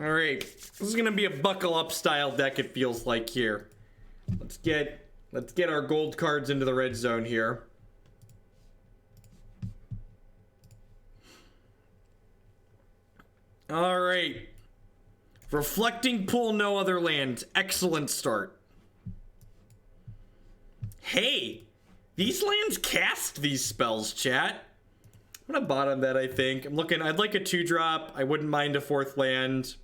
All right, this is gonna be a buckle up style deck. It feels like here. Let's get our gold cards into the red zone here. All right, Reflecting Pool, no other lands. Excellent start. Hey, these lands cast these spells, chat. I'm gonna bottom that, I think. I'm looking, I'd like a 2-drop. I wouldn't mind a 4th land.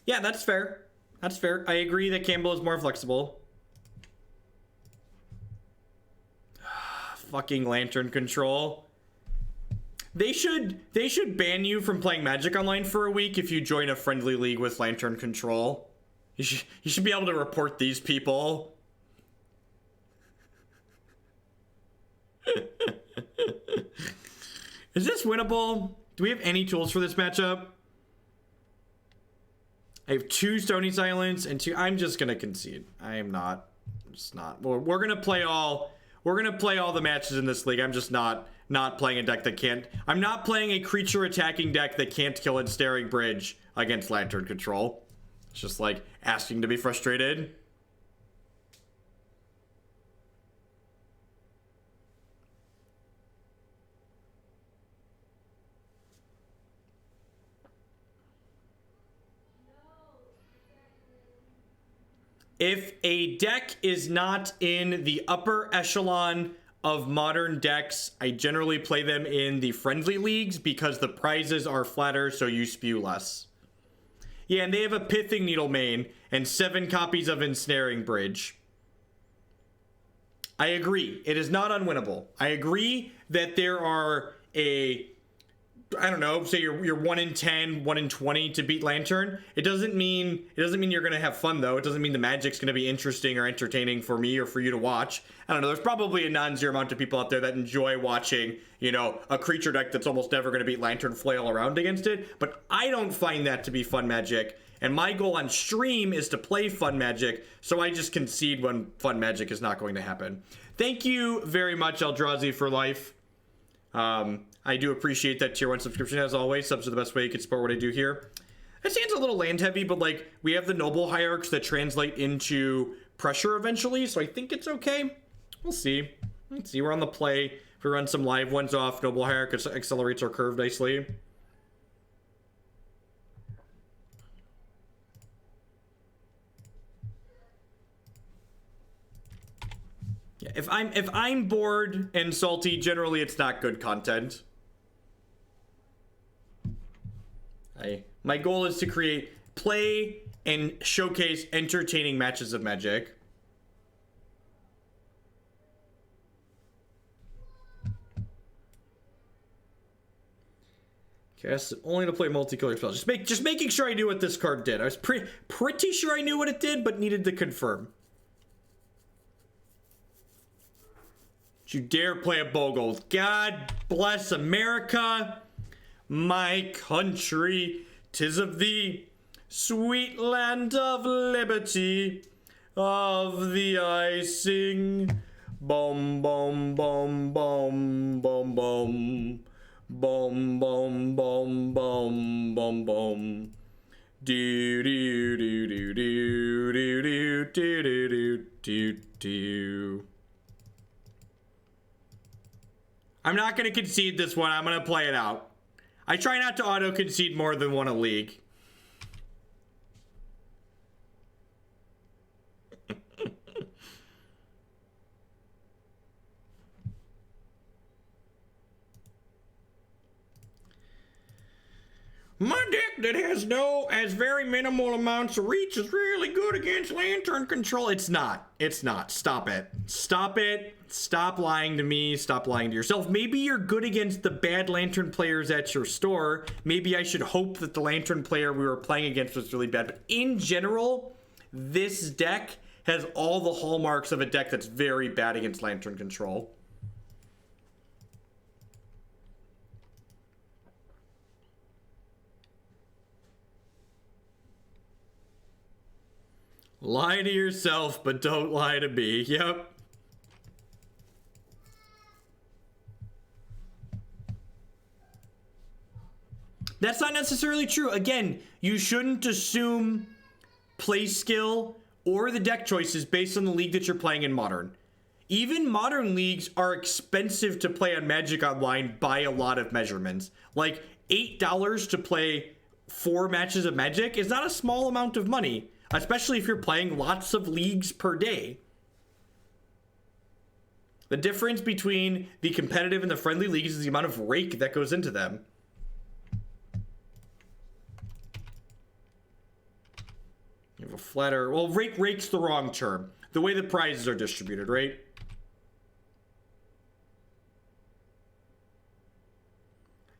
Yeah, that's fair. That's fair. I agree that Campbell is more flexible. Fucking Lantern Control. They should ban you from playing Magic Online for a week if you join a friendly league with Lantern Control. You should be able to report these people. Is this winnable? Do we have any tools for this matchup? I have 2 Stony Silence and 2. I'm just gonna concede. I am not. I'm just not. We're gonna play all. We're gonna play all the matches in this league. I'm just not playing a deck that can't. I'm not playing a creature attacking deck that can't kill Ensnaring Bridge against Lantern Control. It's just like asking to be frustrated. If a deck is not in the upper echelon of modern decks, I generally play them in the friendly leagues because the prizes are flatter, so you spew less. Yeah, and they have a Pithing Needle main and 7 copies of Ensnaring Bridge. I agree. It is not unwinnable. I agree that there are I don't know, say you're 1 in 10, 1 in 20 to beat Lantern. It doesn't mean you're gonna have fun though. It doesn't mean the Magic's gonna be interesting or entertaining for me or for you to watch. I don't know, there's probably a non-zero amount of people out there that enjoy watching, you know, a creature deck that's almost never gonna beat Lantern flail around against it, but I don't find that to be fun Magic. And my goal on stream is to play fun Magic, so I just concede when fun Magic is not going to happen. Thank you very much, Eldrazi for life. I do appreciate that tier 1 subscription as always. Subs are the best way you can support what I do here. That seems a little land heavy, but like we have the Noble Hierarchs that translate into pressure eventually, so I think it's okay. We'll see. Let's see. We're on the play. If we run some live ones off, Noble Hierarch accelerates our curve nicely. Yeah, if I'm bored and salty, generally it's not good content. My goal is to play and showcase entertaining matches of Magic. Cast only to play multicolor spells. Just making sure I knew what this card did. I was pretty sure I knew what it did, but needed to confirm. Don't you dare play a Bogles. God bless America. My country, 'tis of thee, sweet land of liberty, of the I sing. Boom, boom, boom, boom, boom, boom, boom, boom, boom, boom, boom, boom. Do do do do do do do do do do do. I'm not gonna concede this one. I'm gonna play it out. I try not to auto-concede more than 1 a league. My deck that has very minimal amounts of reach is really good against Lantern Control. It's not. It's not. Stop it. Stop it. Stop lying to me. Stop lying to yourself. Maybe you're good against the bad Lantern players at your store. Maybe I should hope that the Lantern player we were playing against was really bad. But in general, this deck has all the hallmarks of a deck that's very bad against Lantern Control. Lie to yourself, but don't lie to me. Yep. That's not necessarily true. Again, you shouldn't assume play skill or the deck choices based on the league that you're playing in Modern. Even Modern leagues are expensive to play on Magic Online by a lot of measurements. Like $8 to play 4 matches of Magic is not a small amount of money, especially if you're playing lots of leagues per day. The difference between the competitive and the friendly leagues is the amount of rake that goes into them. You have a flatter. Well, rake's the wrong term. The way the prizes are distributed, right?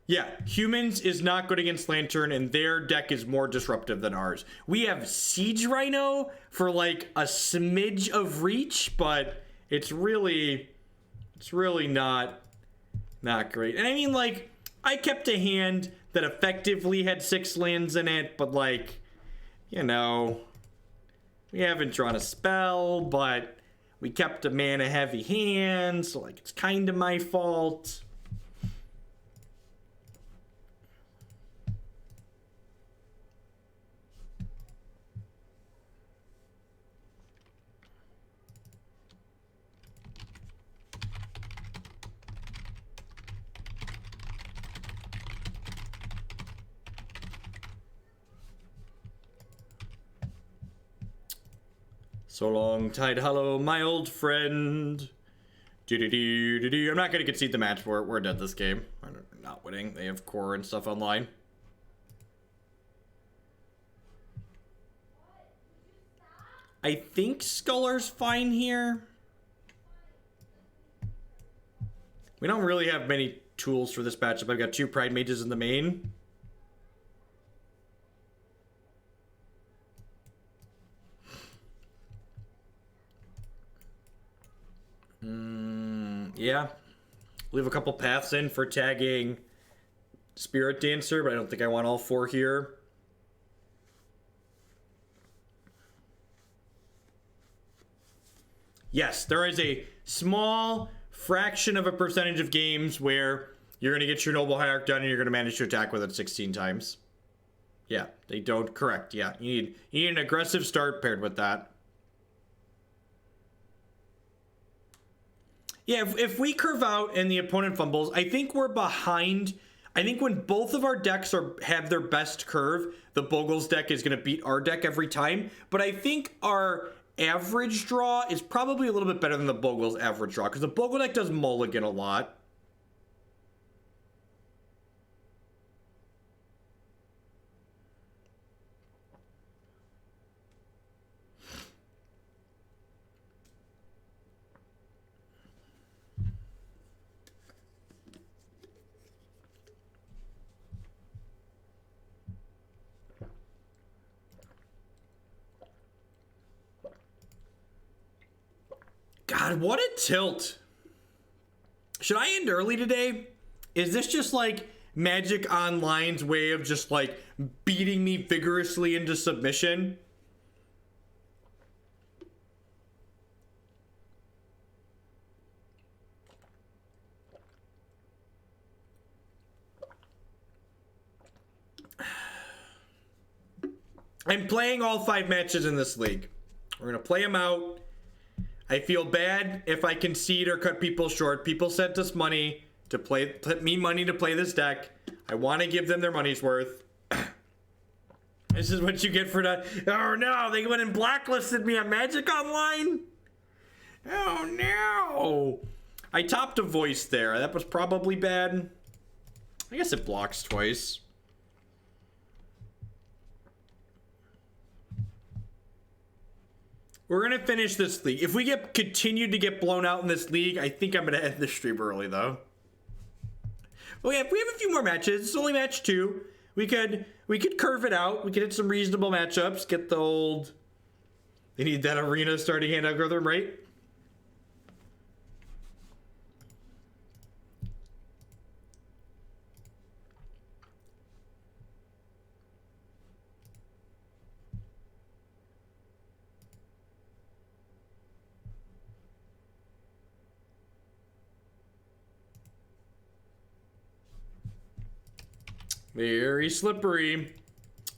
Yeah, humans is not good against Lantern, and their deck is more disruptive than ours. We have Siege Rhino for like a smidge of reach, but it's really not great. And I mean, like, I kept a hand that effectively had 6 lands in it, but like, you know, we haven't drawn a spell, but we kept a mana heavy hand, so like it's kind of my fault. So long, Tidehollow, my old friend. I'm not going to concede the match. We're dead this game. We're not winning. They have Kor and stuff online. I think Sculler's fine here. We don't really have many tools for this matchup. I've got 2 Pride Mages in the main. Yeah. Leave a couple paths in for tagging Spirit Dancer, but I don't think I want all 4 here. Yes, there is a small fraction of a percentage of games where you're going to get your Noble Hierarch done and you're going to manage to attack with it 16 times. Yeah, they don't. Correct. Yeah, you need an aggressive start paired with that. Yeah, if we curve out and the opponent fumbles, I think we're behind. I think when both of our decks have their best curve, the Bogles deck is going to beat our deck every time. But I think our average draw is probably a little bit better than the Bogles average draw, because the Bogle deck does mulligan a lot. God, what a tilt. Should I end early today? Is this just like Magic Online's way of just like beating me vigorously into submission? I'm playing all 5 matches in this league. We're going to play them out. I feel bad if I concede or cut people short. People sent us money to play, put me money to play this deck. I want to give them their money's worth. This is what you get for that. Oh no, they went and blacklisted me on Magic Online. Oh no. I topped a voice there. That was probably bad. I guess it blocks twice. We're going to finish this league. If we continue to get blown out in this league, I think I'm going to end the stream early, though. But yeah, if we have a few more matches, it's only match 2. We could curve it out. We could hit some reasonable matchups. Get the old... They need that arena starting hand algorithm, right? Very slippery.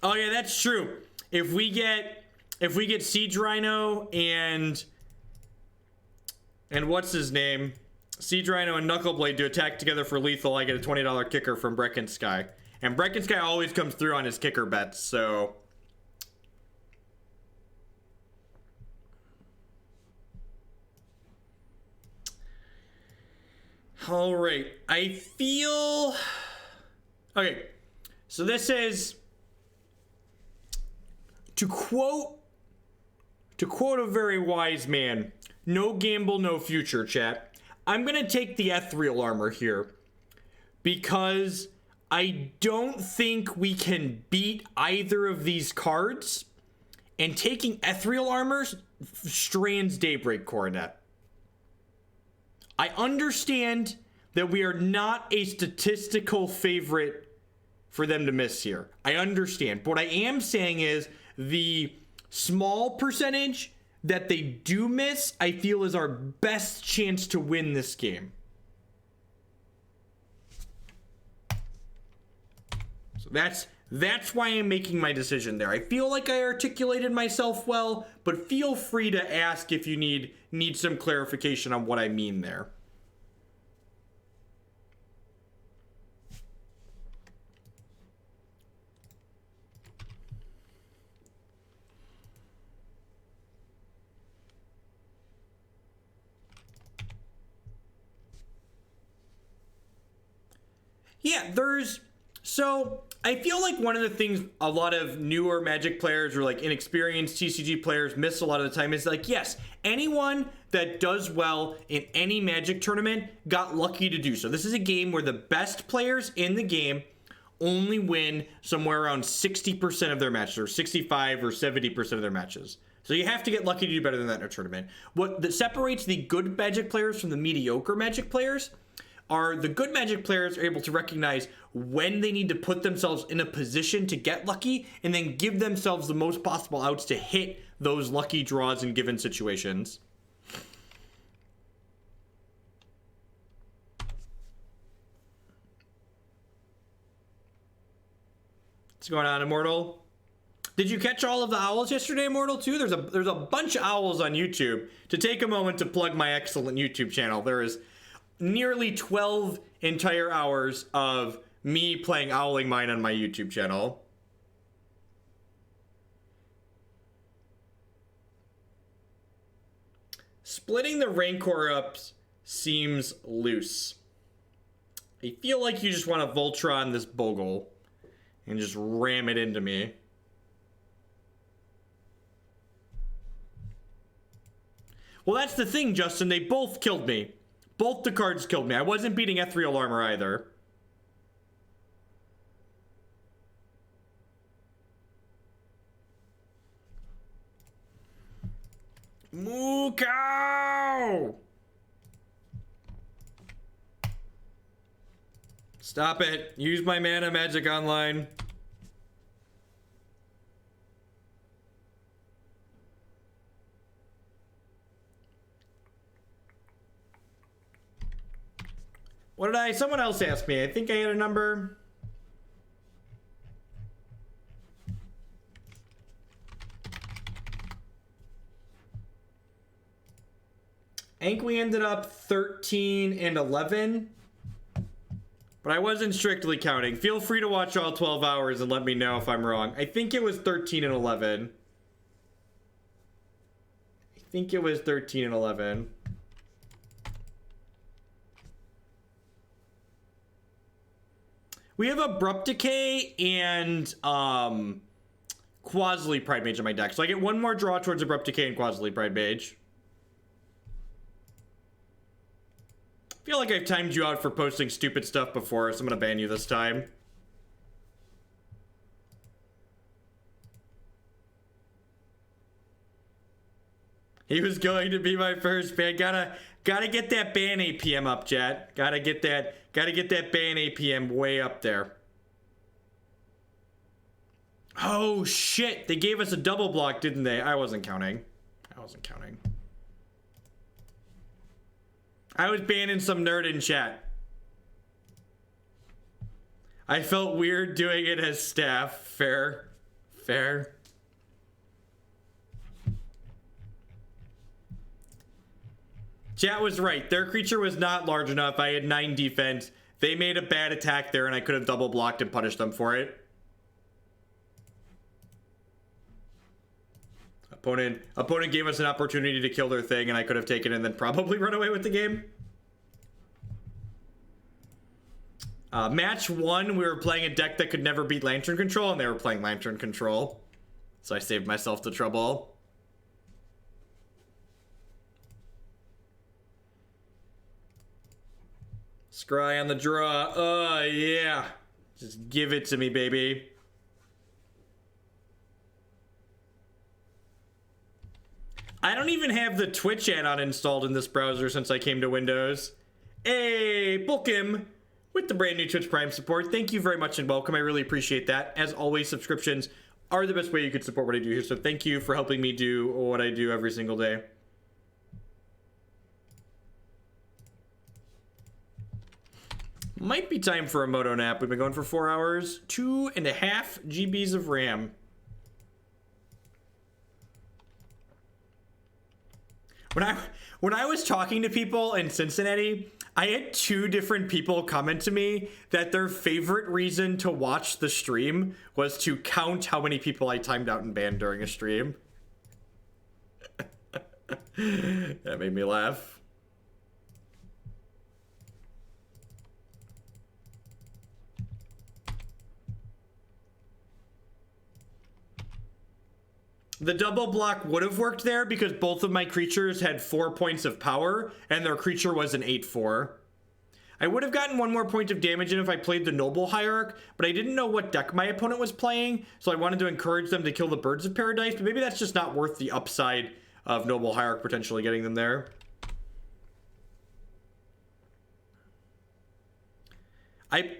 Oh yeah, that's true. If we get Siege Rhino and what's his name? Siege Rhino and Knuckleblade to attack together for lethal, I get a $20 kicker from Brecken Sky. And Brecken Sky always comes through on his kicker bets, so... Alright, I feel... Okay, so this is... To quote a very wise man, no gamble, no future, chat. I'm gonna take the Ethereal Armor here because I don't think we can beat either of these cards, and taking Ethereal Armor strands Daybreak Coronet. I understand that we are not a statistical favorite for them to miss here. I understand. But what I am saying is the small percentage that they do miss, I feel is our best chance to win this game. So that's why I'm making my decision there. I feel like I articulated myself well, but feel free to ask if you need some clarification on what I mean there. Yeah, so I feel like one of the things a lot of newer Magic players or like inexperienced TCG players miss a lot of the time is like, yes, anyone that does well in any Magic tournament got lucky to do so. This is a game where the best players in the game only win somewhere around 60% of their matches, or 65 or 70% of their matches. So you have to get lucky to do better than that in a tournament. What that separates the good Magic players from the mediocre Magic players are the good Magic players are able to recognize when they need to put themselves in a position to get lucky and then give themselves the most possible outs to hit those lucky draws in given situations. What's going on, Immortal? Did you catch all of the owls yesterday, Immortal, too? There's a bunch of owls on YouTube. To take a moment to plug my excellent YouTube channel, there is nearly 12 entire hours of me playing Owling Mine on my YouTube channel. Splitting the Rancor up seems loose. I feel like you just want to Voltron this Bogle and just ram it into me. Well, that's the thing, Justin. They both killed me. Both the cards killed me. I wasn't beating Ethereal Armor either. Moo cow! Stop it. Use my mana magic online. What did someone else asked me. I think I had a number. I think we ended up 13 and 11. But I wasn't strictly counting. Feel free to watch all 12 hours and let me know if I'm wrong. I think it was 13 and 11. I think it was 13 and 11. We have Abrupt Decay and Qasali Pridemage in my deck. So I get one more draw towards Abrupt Decay and Qasali Pridemage. I feel like I've timed you out for posting stupid stuff before, so I'm going to ban you this time. He was going to be my first ban. Gotta get that ban APM up, chat. Gotta get that ban APM way up there. Oh shit, they gave us a double block, didn't they? I wasn't counting. I was banning some nerd in chat. I felt weird doing it as staff. Fair. Fair. Chat was right. Their creature was not large enough. I had 9 defense. They made a bad attack there, and I could have double blocked and punished them for it. Opponent gave us an opportunity to kill their thing, and I could have taken it and then probably run away with the game. Match 1, we were playing a deck that could never beat Lantern Control, and they were playing Lantern Control. So I saved myself the trouble. Scry on the draw. Oh, yeah. Just give it to me, baby. I don't even have the Twitch add-on installed in this browser since I came to Windows. Hey, Bulkim with the brand new Twitch Prime support. Thank you very much and welcome. I really appreciate that. As always, subscriptions are the best way you could support what I do here. So thank you for helping me do what I do every single day. Might be time for a moto nap. We've been going for 4 hours. 2.5 GBs of RAM. When I was talking to people in Cincinnati, I had 2 different people comment to me that their favorite reason to watch the stream was to count how many people I timed out and banned during a stream. That made me laugh. The double block would have worked there because both of my creatures had 4 points of power and their creature was an 8/4. I would have gotten 1 more point of damage in if I played the Noble Hierarch, but I didn't know what deck my opponent was playing, so I wanted to encourage them to kill the Birds of Paradise, but maybe that's just not worth the upside of Noble Hierarch potentially getting them there.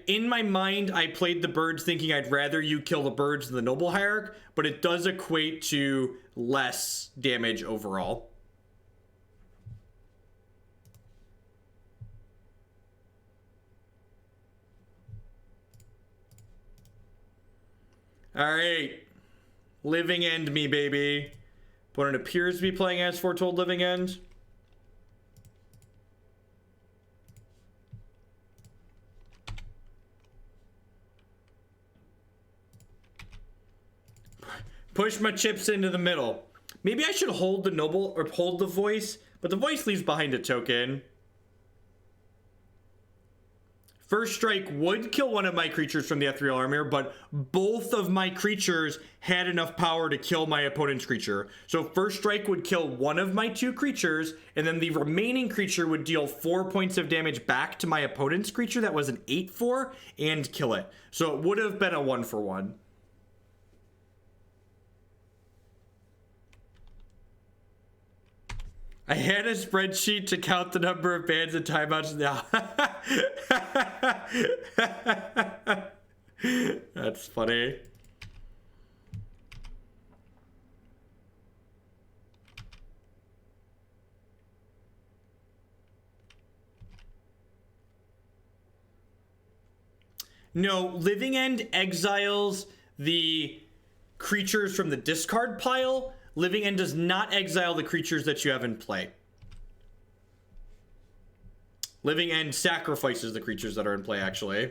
In my mind, I played the birds thinking I'd rather you kill the birds than the Noble Hierarch, but it does equate to less damage overall. Alright. Living End me, baby. Opponent appears to be playing as Foretold Living End. Push my chips into the middle. Maybe I should hold the Noble or hold the Voice, but the Voice leaves behind a token. First Strike would kill one of my creatures from the Ethereal Armor, but both of my creatures had enough power to kill my opponent's creature. So First Strike would kill one of my 2 creatures, and then the remaining creature would deal 4 points of damage back to my opponent's creature that was an 8/4 and kill it. So it would have been a 1-for-1. I had a spreadsheet to count the number of bans and timeouts now. That's funny. No, Living End exiles the creatures from the discard pile. Living End does not exile the creatures that you have in play. Living End sacrifices the creatures that are in play, actually.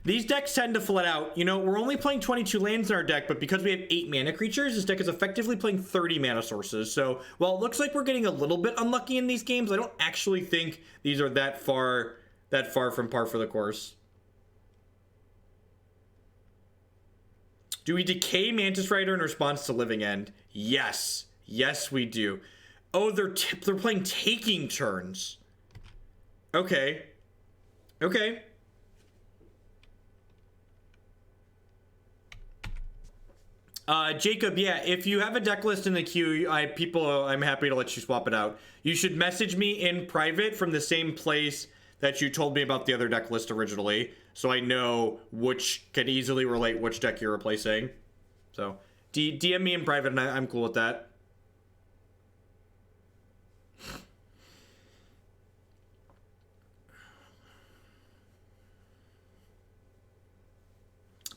These decks tend to flat out. You know, we're only playing 22 lands in our deck, but because we have 8 mana creatures, this deck is effectively playing 30 mana sources. So, while it looks like we're getting a little bit unlucky in these games, I don't actually think these are that far from par for the course. Do we decay Mantis Rider in response to Living End? Yes. Yes, we do. Oh, they're playing taking turns. Okay. Okay. Jacob, yeah, if you have a deck list in the queue, I'm happy to let you swap it out. You should message me in private from the same place that you told me about the other deck list originally, so I know which can easily relate which deck you're replacing. So, DM me in private, and I'm cool with that.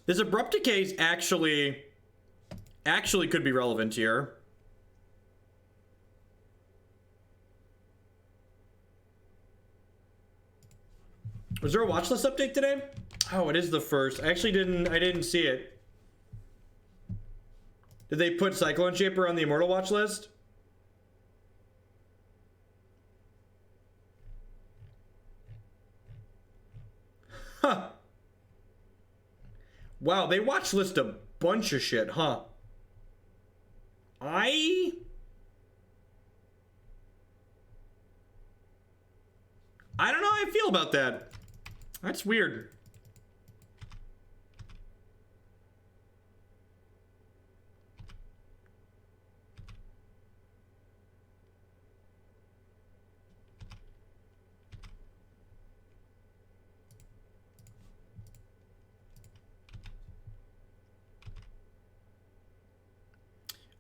This Abrupt Decay is actually could be relevant here. Was there a watch list update today? Oh, it is the first. I didn't see it. Did they put Cyclone Shaper on the Immortal watch list? Huh. Wow, they watch list a bunch of shit, huh? I don't know how I feel about that. That's weird.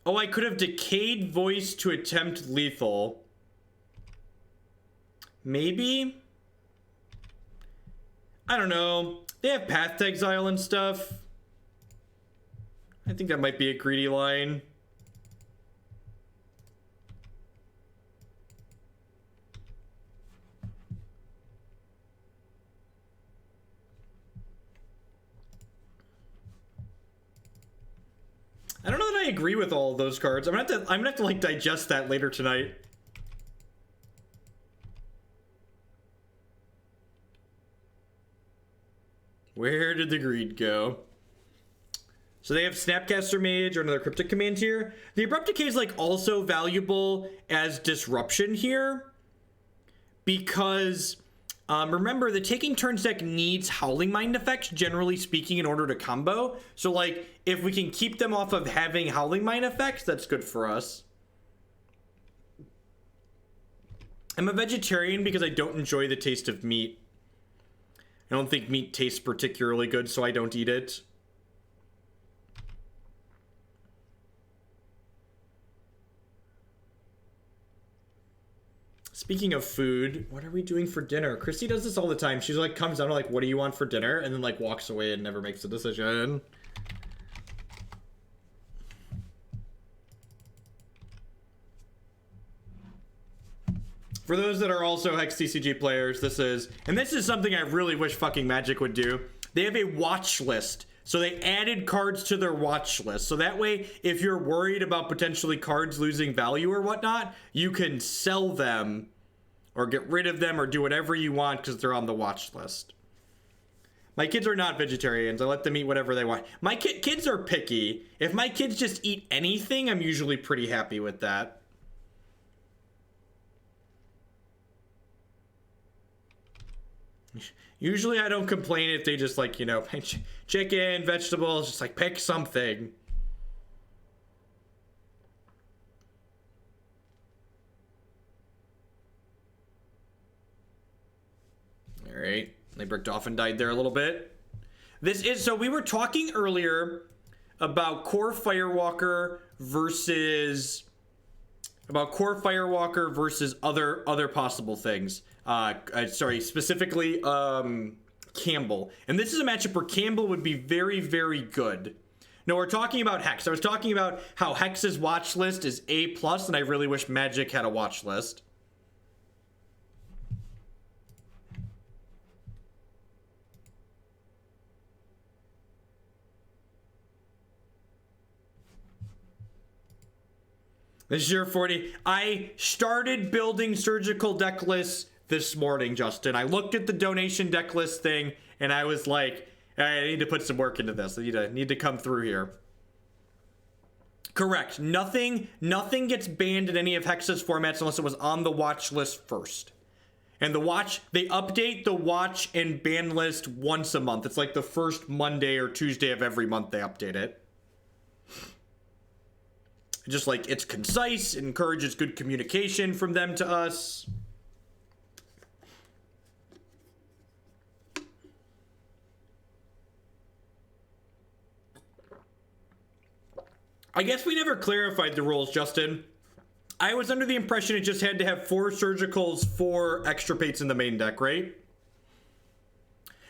Oh, I could have decayed voice to attempt lethal. Maybe? I don't know. They have Path to Exile and stuff. I think that might be a greedy line. I don't know that I agree with all of those cards. I'm gonna have to like digest that later tonight. Where did the greed go? So they have Snapcaster Mage or another Cryptic Command here. The Abrupt Decay is like also valuable as disruption here because remember the Taking Turns deck needs Howling Mind effects generally speaking in order to combo. So like if we can keep them off of having Howling Mind effects, that's good for us. I'm a vegetarian because I don't enjoy the taste of meat. I don't think meat tastes particularly good, so I don't eat it. Speaking of food, what are we doing for dinner? Christy does this all the time. She's like, comes down to like, what do you want for dinner? And then like walks away and never makes a decision. For those that are also Hex TCG players, this is something I really wish fucking Magic would do. They have a watch list. So they added cards to their watch list. So that way, if you're worried about potentially cards losing value or whatnot, you can sell them or get rid of them or do whatever you want because they're on the watch list. My kids are not vegetarians. I let them eat whatever they want. My kids are picky. If my kids just eat anything, I'm usually pretty happy with that. Usually I don't complain if they just like, you know, chicken, vegetables, just like pick something. All right. They bricked off and died there a little bit. So we were talking earlier about Kor Firewalker versus other possible things. Sorry, specifically Campbell. And this is a matchup where Campbell would be very, very good. No, we're talking about Hex. I was talking about how Hex's watch list is A+, and I really wish Magic had a watch list. This is your 40. I started building surgical deck lists this morning, Justin. I looked at the donation deck list thing, and I was like, I need to put some work into this. I need to come through here. Correct. Nothing gets banned in any of Hex's formats unless it was on the watch list first. And they update the watch and ban list once a month. It's like the first Monday or Tuesday of every month they update it. Just like it's concise, it encourages good communication from them to us. I guess we never clarified the rules, Justin. I was under the impression it just had to have 4 surgicals, 4 extirpates in the main deck, right?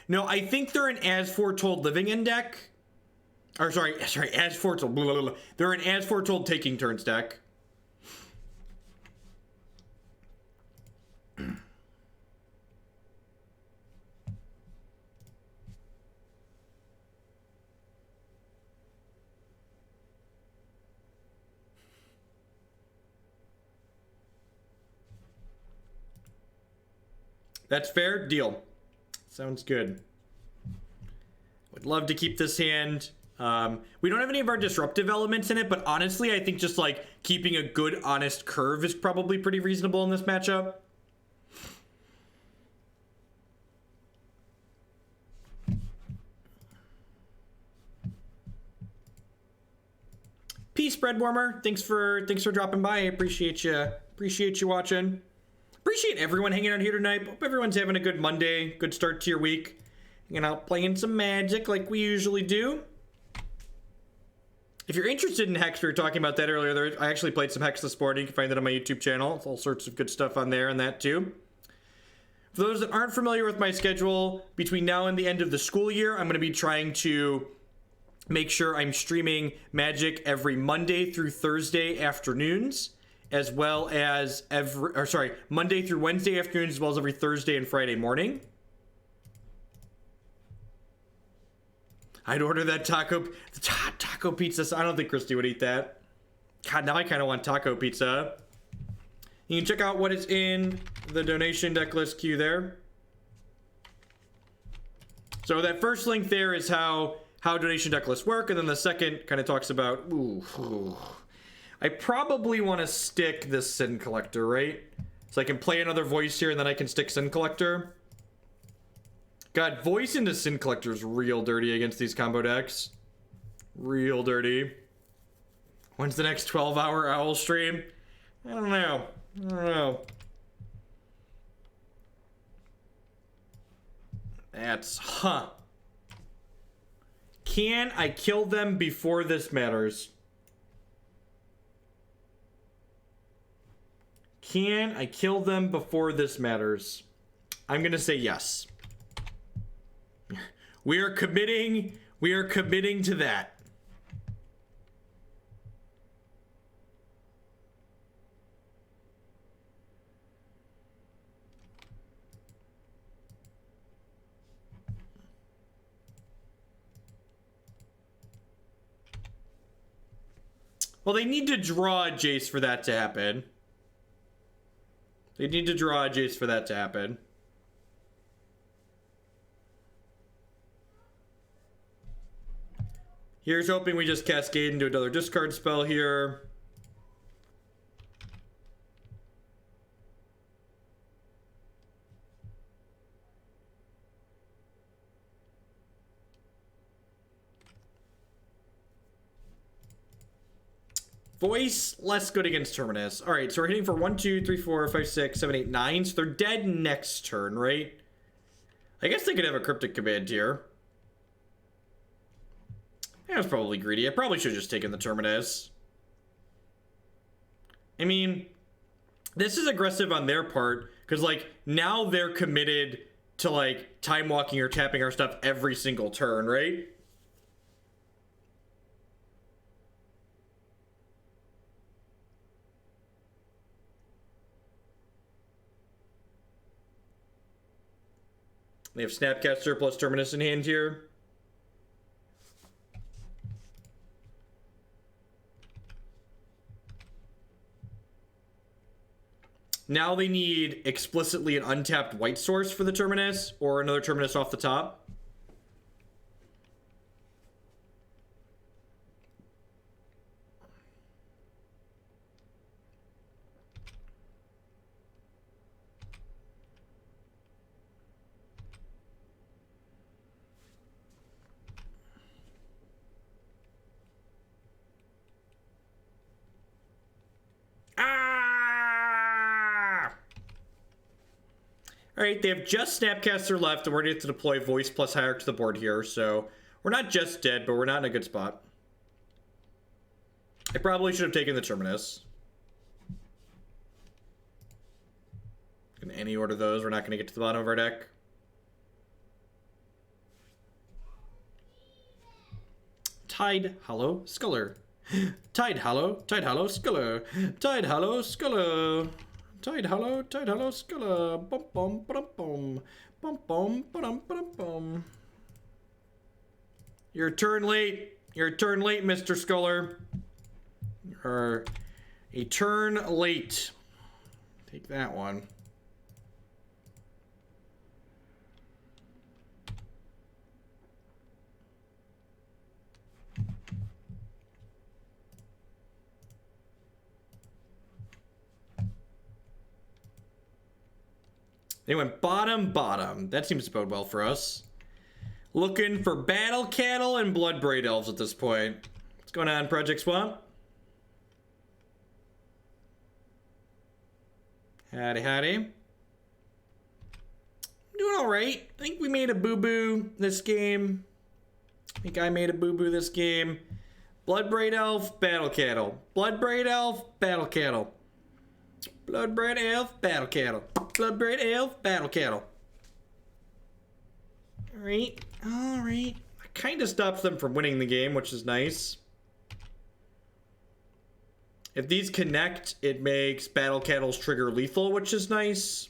No, I think they're an As Foretold Living in deck. Or sorry, as foretold. Blah, blah, blah. They're an as foretold taking turns deck. That's fair. Deal. Sounds good. Would love to keep this hand. We don't have any of our disruptive elements in it, but honestly, I think just like keeping a good, honest curve is probably pretty reasonable in this matchup. Peace, Bread Warmer. Thanks for dropping by. I appreciate you. Appreciate you watching. Appreciate everyone hanging out here tonight. Hope everyone's having a good Monday. Good start to your week. Hanging out playing some Magic like we usually do. If you're interested in Hex, we were talking about that earlier. I actually played some Hex this morning. You can find that on my YouTube channel. It's all sorts of good stuff on there and that too. For those that aren't familiar with my schedule, between now and the end of the school year, I'm going to be trying to make sure I'm streaming Magic every Monday through Thursday afternoons, as well as Monday through Wednesday afternoons, as well as every Thursday and Friday morning. I'd order that taco pizza. I don't think Christy would eat that. God, now I kind of want taco pizza. You can check out what is in the donation deck list queue there. So that first link there is how donation deck lists work, and then the second kind of talks about, I probably want to stick this Sin Collector, right? So I can play another voice here, and then I can stick Sin Collector. God, voice into Sin Collector is real dirty against these combo decks. Real dirty. When's the next 12-hour Owl stream? I don't know. That's, Can I kill them before this matters? Can I kill them before this matters? I'm gonna say yes. We are committing to that. Well, they need to draw a Jace for that to happen. They need to draw a Jace for that to happen. Here's hoping we just cascade into another discard spell here. Voice, less good against Terminus. All right, so we're hitting for 1, 2, 3, 4, 5, 6, 7, 8, 9. So they're dead next turn, right? I guess they could have a Cryptic Command here. That was probably greedy. I probably should have just taken the Terminus. I mean, this is aggressive on their part, because, like, now they're committed to, like, time walking or tapping our stuff every single turn, right? They have Snapcaster plus Terminus in hand here. Now they need explicitly an untapped white source for the Terminus, or another Terminus off the top. Alright, they have just Snapcaster left, and we're going to deploy Voice plus Hierarch to the board here, so we're not just dead, but we're not in a good spot. I probably should have taken the Terminus. In any order those, we're not going to get to the bottom of our deck. Tidehollow Sculler. Tidehollow Sculler. Tidehollow Sculler. Tidehollow Sculler. Bum bum ba bum. Bum bum ba bum. Your turn late. Your turn late, Mr. Sculler. You're a turn late. Take that one. They went bottom. That seems to bode well for us. Looking for Battle Cattle and Bloodbraid Elves at this point. What's going on, Project Swamp? Howdy. Doing alright. I think we made a boo-boo this game. I think I made a boo-boo this game. Bloodbraid Elf, Battle Cattle. Bloodbraid Elf, Battle Cattle. Bloodbraid Elf, Battle Cattle. Bloodbraid Elf, Battle Cattle. Alright. I kind of stops them from winning the game, which is nice. If these connect, it makes Battle Cattle's trigger lethal, which is nice.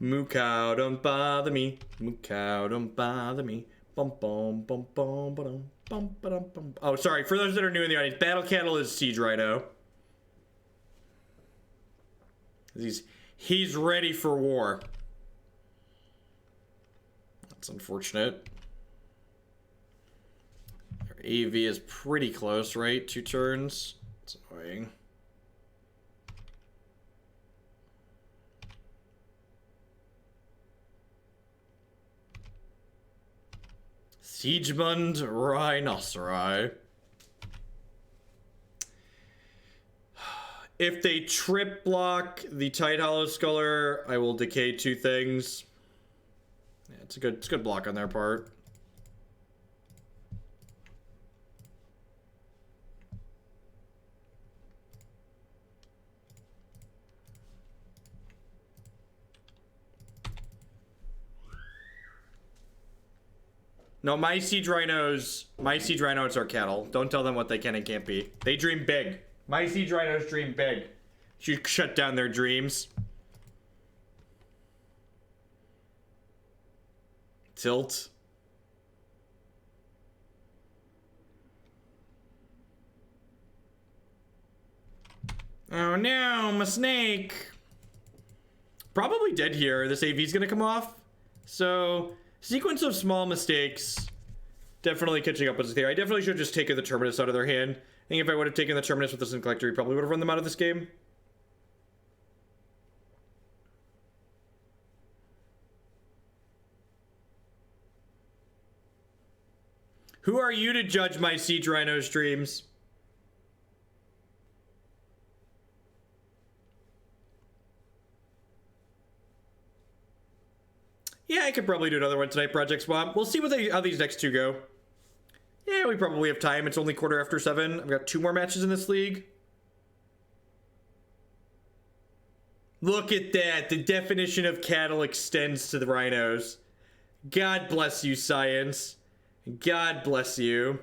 Moo cow, don't bother me. Moo cow, don't bother me. Bum bum bum bum bum bum bum bum. Oh, sorry. For those that are new in the audience, Battle Cattle is Siege Rhino. He's ready for war. That's unfortunate. Our AV is pretty close, right? 2 turns. It's annoying. Siegemund Rhinoceri. If they trip block the Tidehollow Sculler, I will decay 2 things. Yeah, it's a good block on their part. No, my Siege Rhinos are cattle. Don't tell them what they can and can't be. They dream big. My Siege Rhinos dream big. You shut down their dreams. Tilt. Oh no, my snake. Probably dead here. This AV's gonna come off. So, sequence of small mistakes. Definitely catching up with this here. I definitely should have just taken the Terminus out of their hand. I think if I would have taken the Terminus with the Sin Collector, he probably would have run them out of this game. Who are you to judge my Siege Rhino streams? Yeah, I could probably do another one tonight, Project Swamp. We'll see how these next 2 go. Yeah, we probably have time. It's only 7:15. I've got 2 more matches in this league. Look at that. The definition of cattle extends to the rhinos. God bless you, science. God bless you.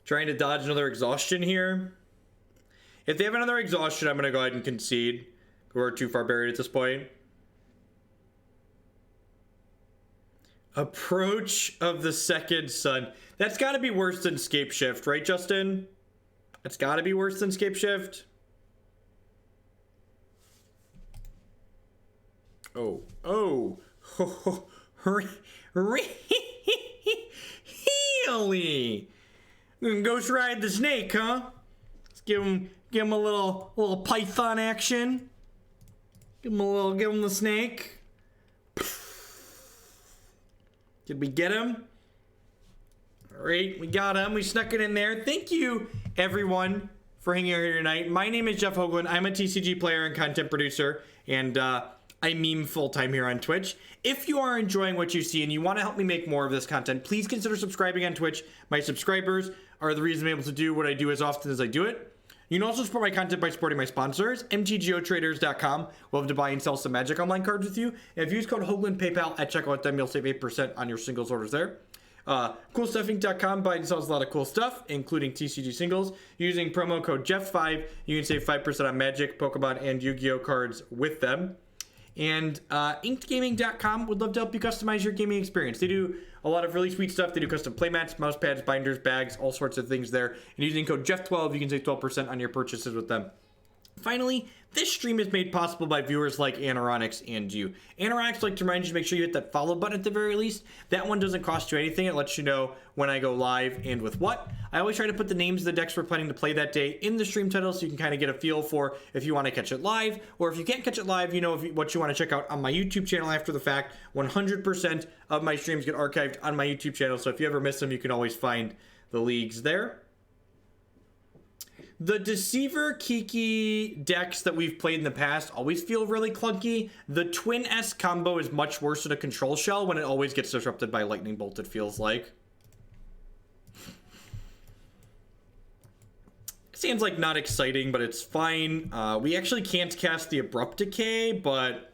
Trying to dodge another exhaustion here. If they have another exhaustion, I'm going to go ahead and concede. We're too far buried at this point. Approach of the Second Sun. That's got to be worse than Scape Shift, right, Justin? That's got to be worse than Scape Shift. Oh. Really? Ghost ride the snake, huh? Let's give him a little python action. Give him the snake. Did we get him? All right, we got him. We snuck it in there. Thank you, everyone, for hanging out here tonight. My name is Jeff Hoagland. I'm a TCG player and content producer, and I meme full-time here on Twitch. If you are enjoying what you see and you want to help me make more of this content, please consider subscribing on Twitch. My subscribers are the reason I'm able to do what I do as often as I do it. You can also support my content by supporting my sponsors, mtgotraders.com. We'll have to buy and sell some Magic Online cards with you. And if you use code Hoagland PayPal at checkout, then you'll save 8% on your singles orders there. CoolStuffInc.com buys and sells a lot of cool stuff, including TCG singles. Using promo code Jeff5, you can save 5% on Magic, Pokemon, and Yu-Gi-Oh cards with them. And inkedgaming.com would love to help you customize your gaming experience. They do a lot of really sweet stuff. They do custom playmats, mouse pads, binders, bags, all sorts of things there. And using code Jeff12, you can save 12% on your purchases with them. Finally, this stream is made possible by viewers like Anoronix and you. Anoronix, like to remind you to make sure you hit that follow button at the very least. That one doesn't cost you anything. It lets you know when I go live and with what. I always try to put the names of the decks we're planning to play that day in the stream title so you can kind of get a feel for if you want to catch it live, or if you can't catch it live, you know what you want to check out on my YouTube channel after the fact. 100% of my streams get archived on my YouTube channel, so if you ever miss them, you can always find the leagues there. The Deceiver Kiki decks that we've played in the past always feel really clunky. The Twin S combo is much worse than a Control Shell when it always gets disrupted by Lightning Bolt, it feels like. Seems like not exciting, but it's fine. We actually can't cast the Abrupt Decay, but...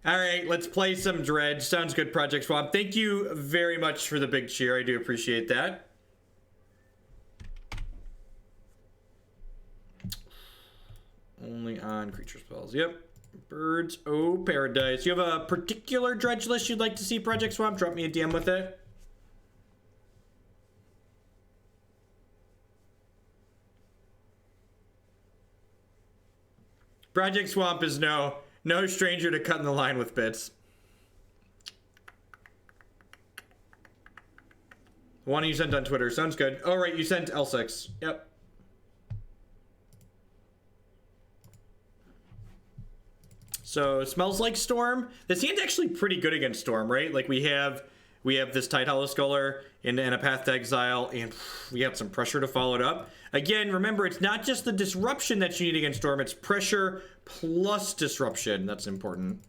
Alright, let's play some Dredge. Sounds good, Project Swamp. Thank you very much for the big cheer. I do appreciate that. Only on creature spells. Yep. Birds. Oh, Paradise. You have a particular Dredge list you'd like to see, Project Swamp? Drop me a DM with it. Project Swamp is no stranger to cutting the line with bits. The one you sent on Twitter. Sounds good. Oh, right. You sent L6. Yep. So, Smells Like Storm. This hand's actually pretty good against Storm, right? Like, we have this Tidehollow Sculler and a Path to Exile, and we have some pressure to follow it up. Again, remember, it's not just the disruption that you need against Storm, it's pressure plus disruption. That's important.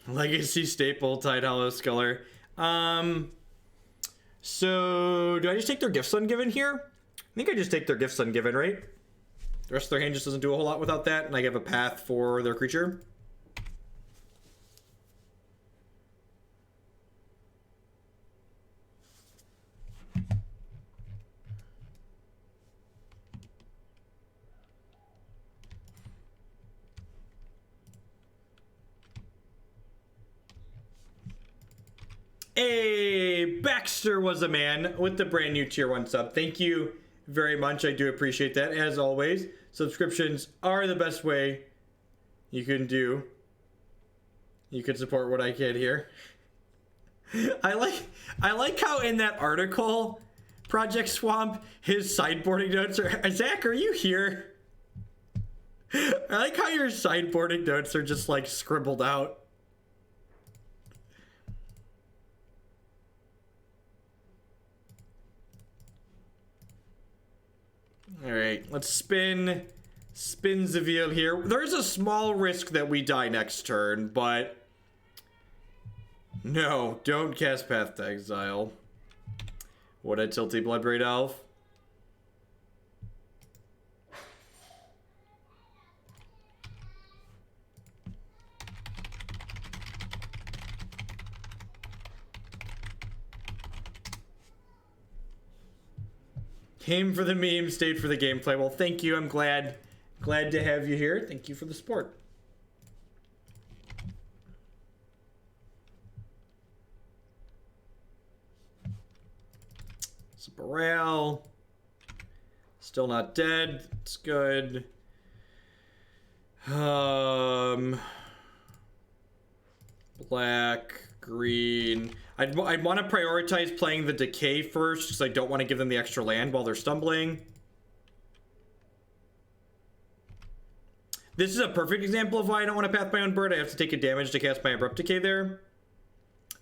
Legacy staple, Tidehollow Sculler. So do I just take their Gifts Ungiven here? I think I just take their Gifts Ungiven, right? The rest of their hand just doesn't do a whole lot without that, and I have a path for their creature. Hey, Baxter was a man with the brand new tier 1 sub. Thank you very much. I do appreciate that. As always, subscriptions are the best way you can do. You can support what I can here. I like how in that article, Project Swamp, his sideboarding notes are... Zach, are you here? I like how your sideboarding notes are just like scribbled out. All right, let's spin Zavil here. There's a small risk that we die next turn, but no, don't cast Path to Exile. Would I tilty Bloodbraid Elf? Came for the meme, stayed for the gameplay. Well, thank you. I'm glad to have you here. Thank you for the support. Barrel. Still not dead. It's good. Black, green. I'd want to prioritize playing the Decay first because I don't want to give them the extra land while they're stumbling. This is a perfect example of why I don't want to path my own bird. I have to take a damage to cast my Abrupt Decay there.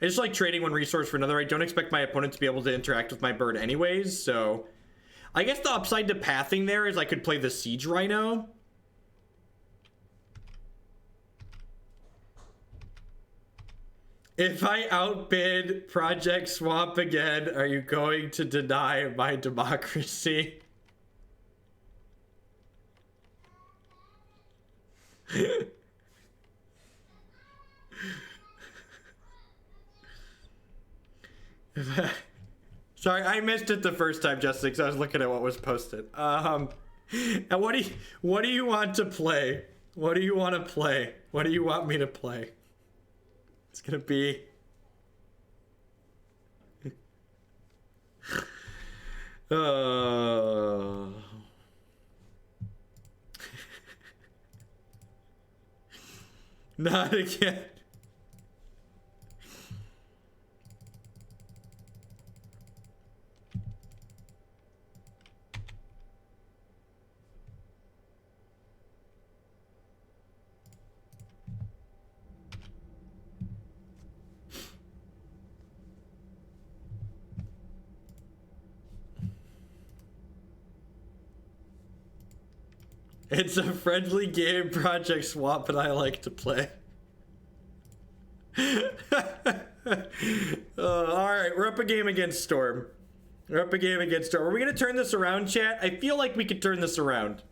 I just like trading one resource for another. I don't expect my opponent to be able to interact with my bird anyways, so... I guess the upside to pathing there is I could play the Siege Rhino. If I outbid Project Swamp again, are you going to deny my democracy? Sorry, I missed it the first time, Justin, because I was looking at what was posted. And what do you want to play? What do you want to play? What do you want me to play? It's gonna be... Not again. It's a friendly game, Project Swamp, and I like to play. Alright, we're up a game against Storm. We're up a game against Storm. Are we going to turn this around, chat? I feel like we could turn this around.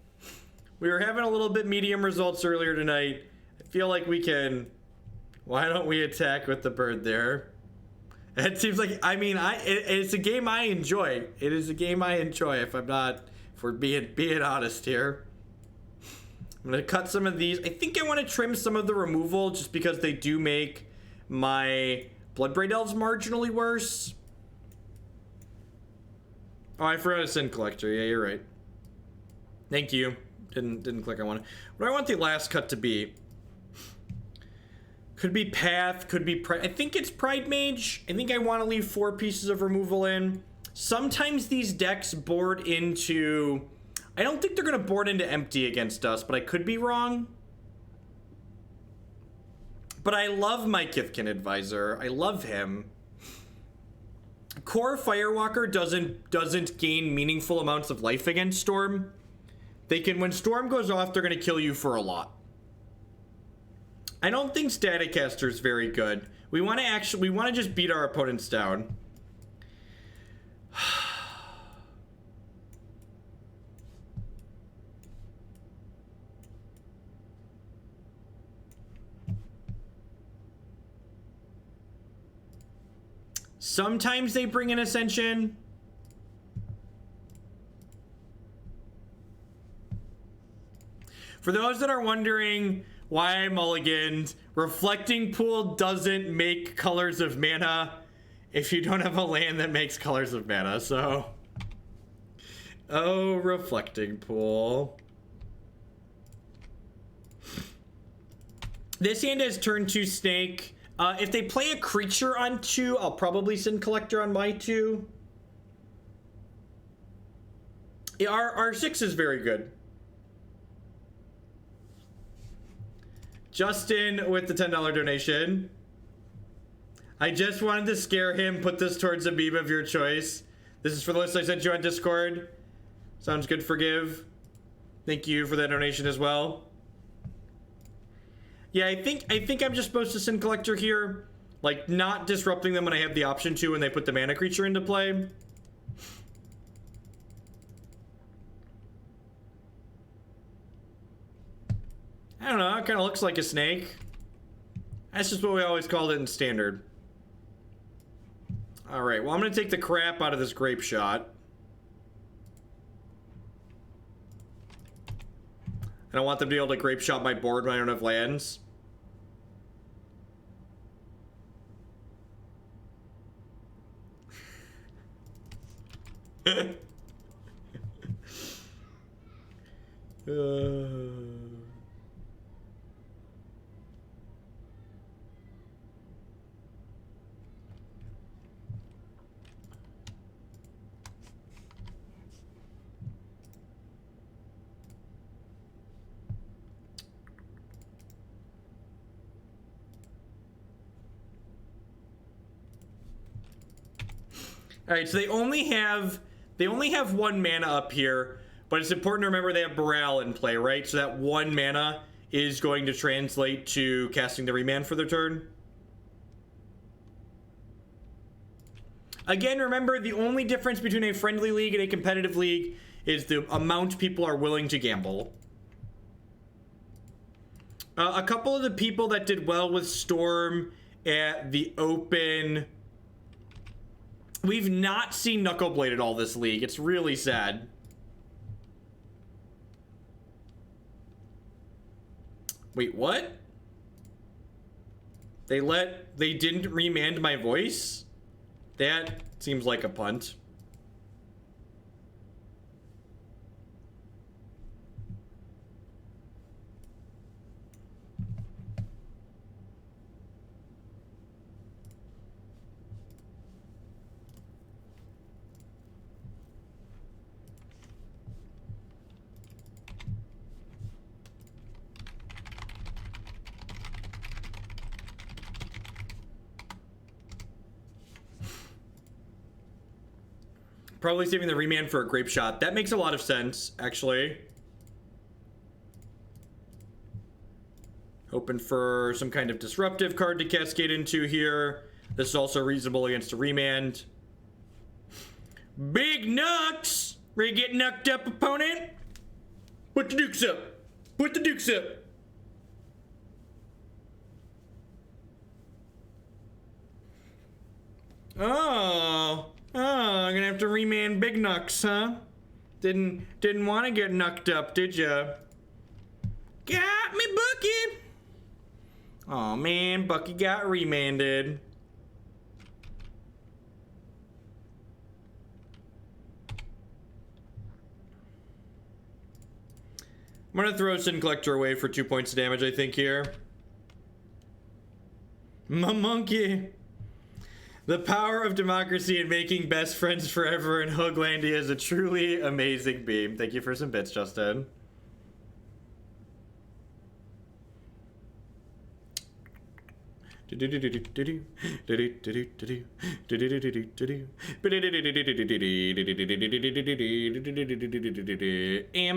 We were having a little bit medium results earlier tonight. I feel like we can... Why don't we attack with the bird there? It seems like... I mean, it's a game I enjoy. It is a game I enjoy, if we're being honest here. I'm going to cut some of these. I think I want to trim some of the removal just because they do make my Bloodbraid Elves marginally worse. Oh, I forgot a Sin Collector. Yeah, you're right. Thank you. Didn't click on one. What do I want the last cut to be? Could be Path, could be I think it's Pridemage. I think I want to leave 4 pieces of removal in. Sometimes these decks board into... I don't think they're going to board into empty against us, but I could be wrong. But I love my Kithkin Advisor. I love him. Kor Firewalker doesn't gain meaningful amounts of life against Storm. When Storm goes off, they're going to kill you for a lot. I don't think Staticaster is very good. We want to just beat our opponents down. Sometimes they bring in Ascension. For those that are wondering why I mulliganed, Reflecting Pool doesn't make Colors of Mana if you don't have a land that makes Colors of Mana, so... Oh, Reflecting Pool. This hand has turn 2 Snake. If they play a creature on 2, I'll probably send Collector on my 2. Yeah, our 6 is very good. Justin with the $10 donation. I just wanted to scare him. Put this towards a beam of your choice. This is for the list I sent you on Discord. Sounds good, Forgive. Thank you for that donation as well. Yeah, I think I'm just supposed to send Collector here. Like, not disrupting them when I have the option to when they put the mana creature into play. I don't know, it kind of looks like a snake. That's just what we always called it in Standard. Alright, well I'm going to take the crap out of this Grape Shot. I don't want them to be able to Grape Shot my board when I don't have lands. All right, so they only have one mana up here, but it's important to remember they have Baral in play, right? So that one mana is going to translate to casting the Remand for their turn. Again, remember the only difference between a friendly league and a competitive league is the amount people are willing to gamble. A couple of the people that did well with Storm at the Open, we've not seen Knuckleblade at all this league. It's really sad. Wait, what? They didn't remand my voice? That seems like a punt. Probably saving the remand for a grape shot. That makes a lot of sense, actually. Hoping for some kind of disruptive card to cascade into here. This is also reasonable against a remand. Big Nux! Ready to get knucked up, opponent? Put the dukes up. Put the dukes up. Oh, I'm gonna have to remand Big Nux, huh? Didn't want to get knucked up, did ya? Got me, Bucky! Oh man, Bucky got remanded. I'm gonna throw Sin Collector away for 2 points of damage, I think, here. My monkey! The power of democracy and making best friends forever in Hooglandia is a truly amazing beam. Thank you for some bits, Justin. Am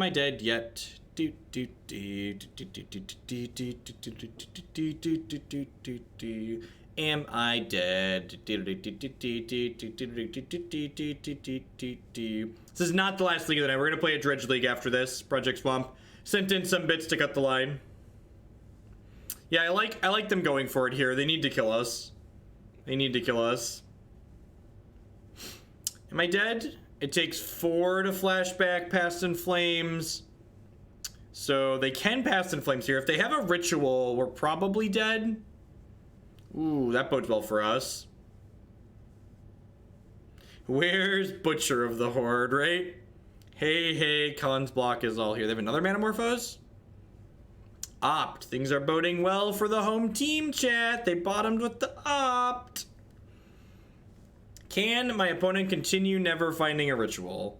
I dead yet? Am I dead? This is not the last league of the night. We're gonna play a Dredge League after this. Project Swamp sent in some bits to cut the line. Yeah, I like them going for it here. They need to kill us. They need to kill us. Am I dead? It takes 4 to flashback Past in Flames. So they can Past in Flames here. If they have a ritual, we're probably dead. Ooh, that bodes well for us. Where's Butcher of the Horde, right? Hey, Khan's block is all here. They have another Manamorphose? Opt. Things are boding well for the home team, chat. They bottomed with the Opt. Can my opponent continue never finding a ritual?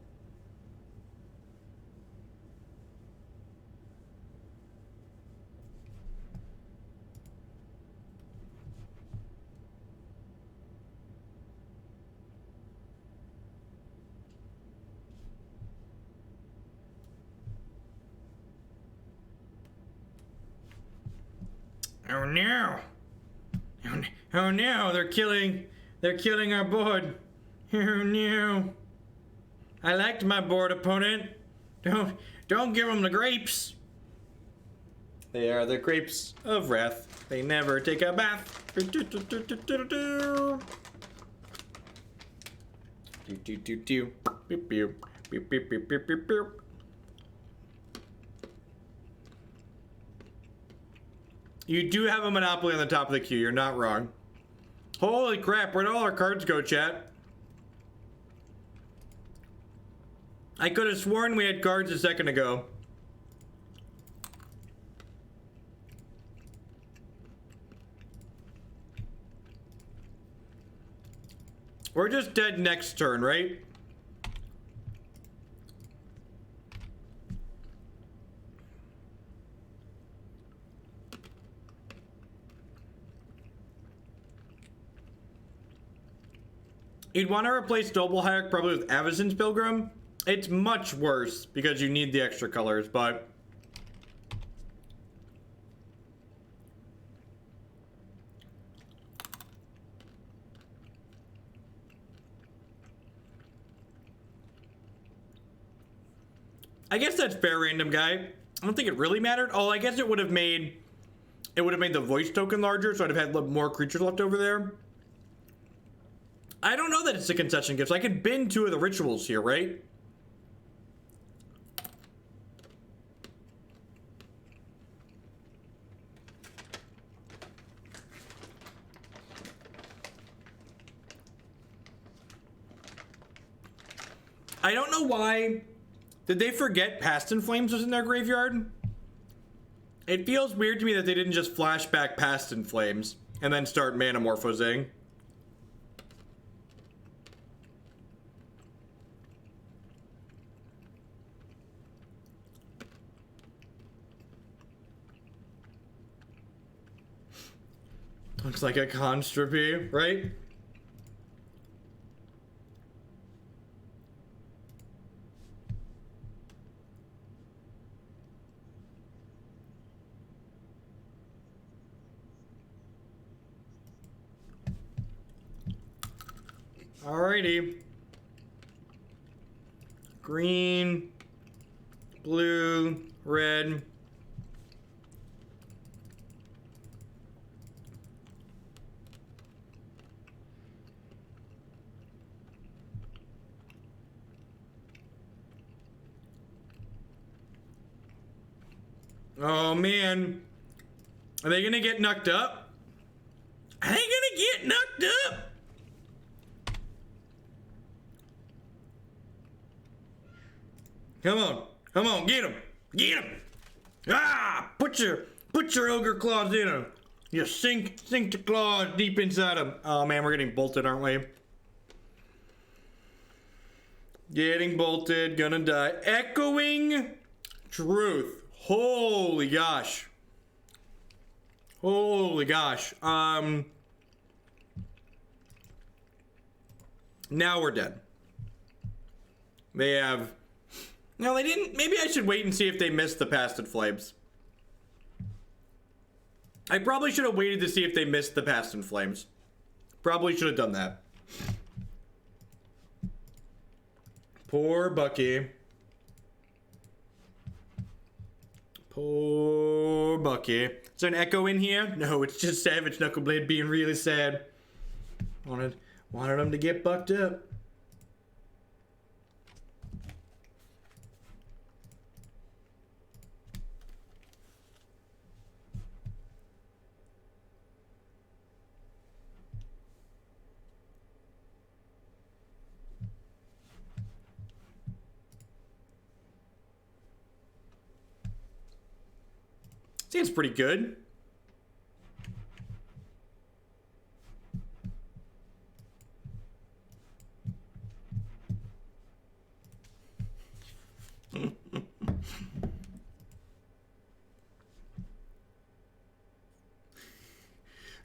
Oh no! Oh no! They're killing our board. Oh no! I liked my board, opponent. Don't give them the grapes. They are the grapes of wrath. They never take a bath. You do have a monopoly on the top of the queue. You're not wrong. Holy crap, where'd all our cards go, chat? I could have sworn we had cards a second ago. We're just dead next turn, right? You'd want to replace Noble Hierarch probably with Avacyn's Pilgrim. It's much worse because you need the extra colors, but... I guess that's fair, random guy. I don't think it really mattered. Oh, I guess it would have made the voice token larger, so I'd have had more creatures left over there. I don't know that it's a concession gift. So I could bin 2 of the rituals here, right? I don't know why. Did they forget Past in Flames was in their graveyard? It feels weird to me that they didn't just flash back Past in Flames and then start Manamorphosing. Looks like a Constrapy, right? Alrighty. Green, blue, red. Oh man. Are they gonna get knocked up? Are they gonna get knocked up? Come on, get him, Ah, put your ogre claws in him. You sink the claws deep inside him. Oh man, we're getting bolted, aren't we? Getting bolted, gonna die. Echoing Truth. Holy gosh. Holy gosh. Now we're dead. They have... No, they didn't. Maybe I should wait and see if they missed the Past in Flames. I probably should have waited to see if they missed the Past in Flames. Probably should have done that. Poor Bucky. Poor Bucky. Is there an echo in here? No, it's just Savage Knuckleblade being really sad. Wanted him to get bucked up. Seems pretty good.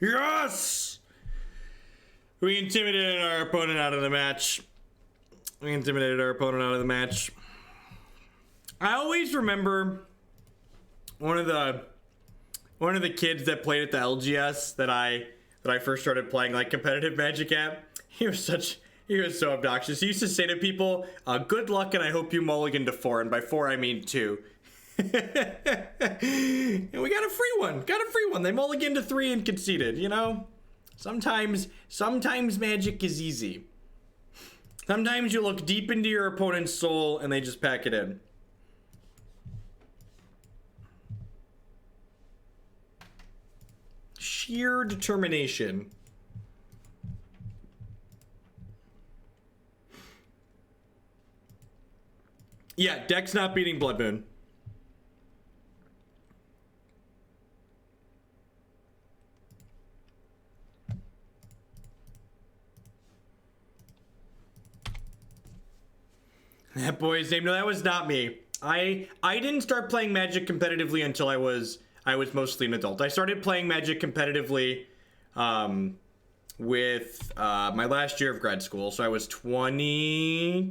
Yes! We intimidated our opponent out of the match. I always remember one of the kids that played at the LGS that I first started playing like competitive Magic at. He was so obnoxious. He used to say to people, good luck and I hope you mulligan to 4, and by 4 I mean 2. And we got a free one. They mulliganed to 3 and conceded, you know? Sometimes Magic is easy. Sometimes you look deep into your opponent's soul and they just pack it in. Sheer determination. Yeah, deck's not beating Blood Moon. That boy's name. No, that was not me. I didn't start playing Magic competitively until I was mostly an adult. I started playing Magic competitively with my last year of grad school. So I was 21.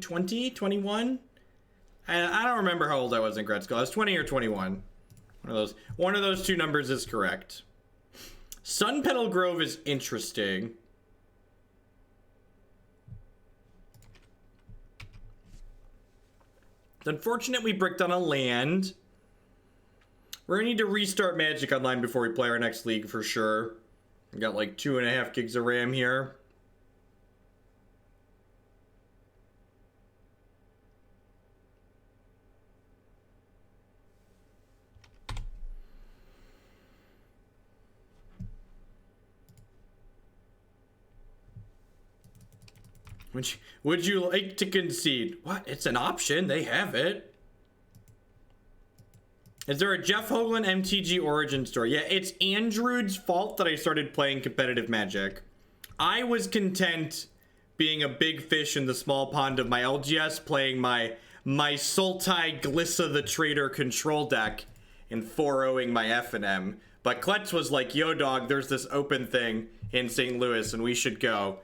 I don't remember how old I was in grad school. I was 20 or 21. One of those two numbers is correct. Sun Petal Grove is interesting. It's unfortunate we bricked on a land. We're gonna need to restart Magic Online before we play our next league for sure. We got like 2.5 gigs of RAM here. Would you like to concede? What? It's an option. They have it. Is there a Jeff Hoagland MTG origin story? Yeah, it's Andrew's fault that I started playing competitive Magic. I was content being a big fish in the small pond of my LGS, playing my Sultai Glissa the Trader control deck and 4-0ing my F&M. But Klutz was like, yo dog, there's this open thing in St. Louis and we should go.